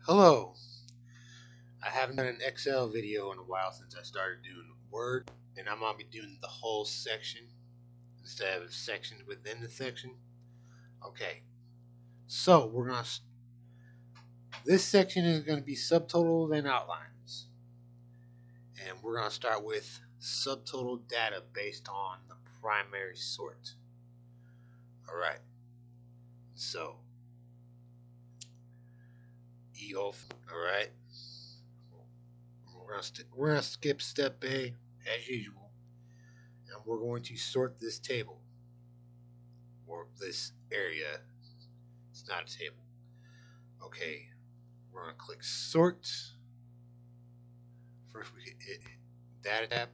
Hello. I haven't done an Excel video in a while since I started doing Word, and I'm gonna be doing the whole section instead of sections within the section. Okay, so this section is gonna be subtotals and outlines, and we're gonna start with subtotal data based on the primary sort. All right, so EOF. All right, we're gonna skip step A as usual, and we're going to sort this table or this area. It's not a table. Okay, we're gonna click sort. First we hit data tab,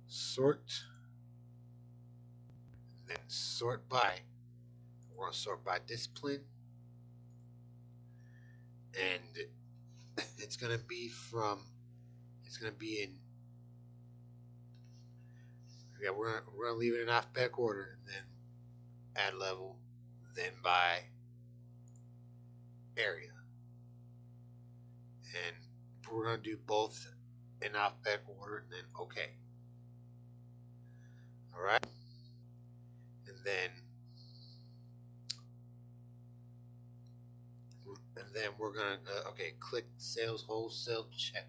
sort, then sort by. We're gonna sort by discipline, and it's gonna be in. Yeah, we're gonna leave it in alphabetical order, and then add level, then by area, and we're gonna do both in alphabetical order, and then okay. All right, and then we're gonna click sales wholesale check.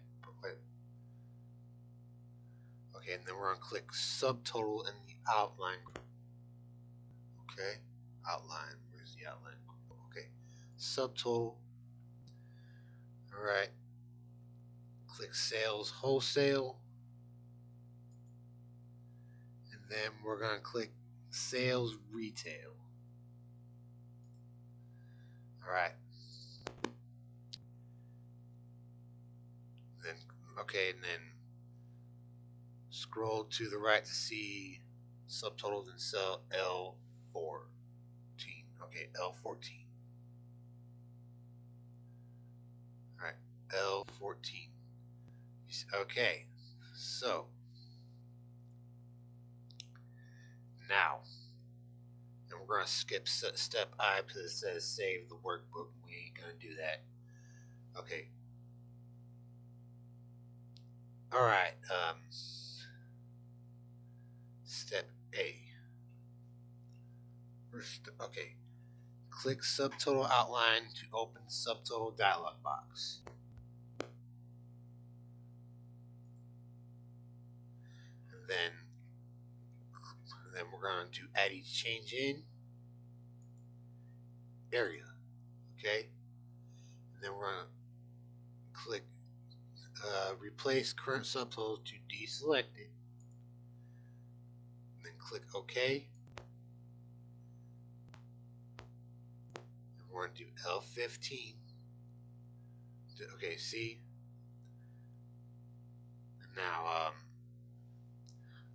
Okay, and then we're gonna click subtotal in the outline. Okay, outline. Where's the outline? Okay, subtotal. All right. Click sales wholesale, and then we're gonna click sales retail. All right. Then and then scroll to the right to see subtotals in cell L14. Okay, L14. All right, L14. Okay, so now, and we're gonna skip step I because it says save the workbook. We ain't gonna do that. Okay. All right. Step A. First, okay. Click subtotal outline to open the subtotal dialog box. And then we're going to add each change in area. Okay. And then we're going to click replace current subtotal to deselect it. And then click OK. And we're going to do L15. Okay, see? And now,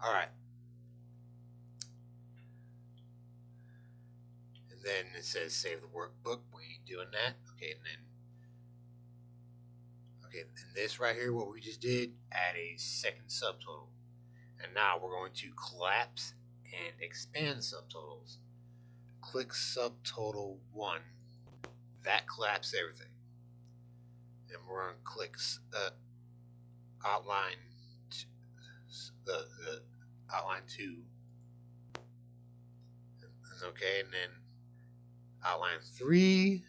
all right. And then it says save the workbook. We ain't doing that. Okay, and then and this right here, what we just did, add a second subtotal. And now we're going to collapse and expand subtotals. Click subtotal 1. That collapses everything. And we're going to click outline the outline 2. Okay, and then outline 3.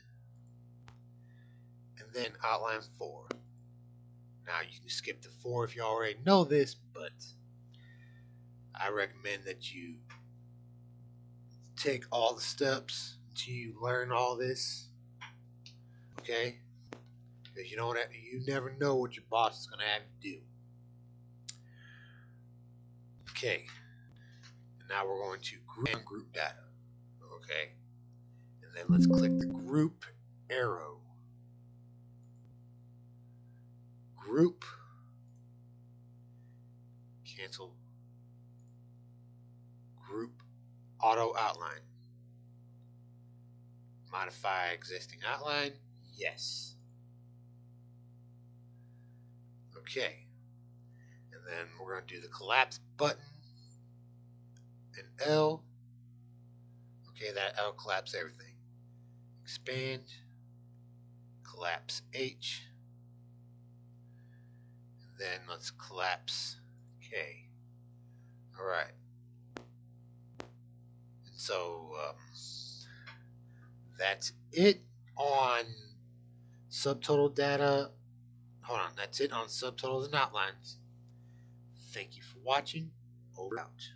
And then outline 4. Now you can skip the 4 if you already know this, but I recommend that you take all the steps until you learn all this. Okay? Because you never know what your boss is going to have you do. Okay. And now we're going to group data. Okay. And then let's click the group arrow. Group. Cancel. Group auto outline. Modify existing outline. Yes. Okay. And then we're going to do the collapse button. And L. Okay, that L collapse everything. Expand. collapse H. Then let's collapse K. All right. And so that's it on subtotal data. Hold on. That's it on subtotals and outlines. Thank you for watching. Over out.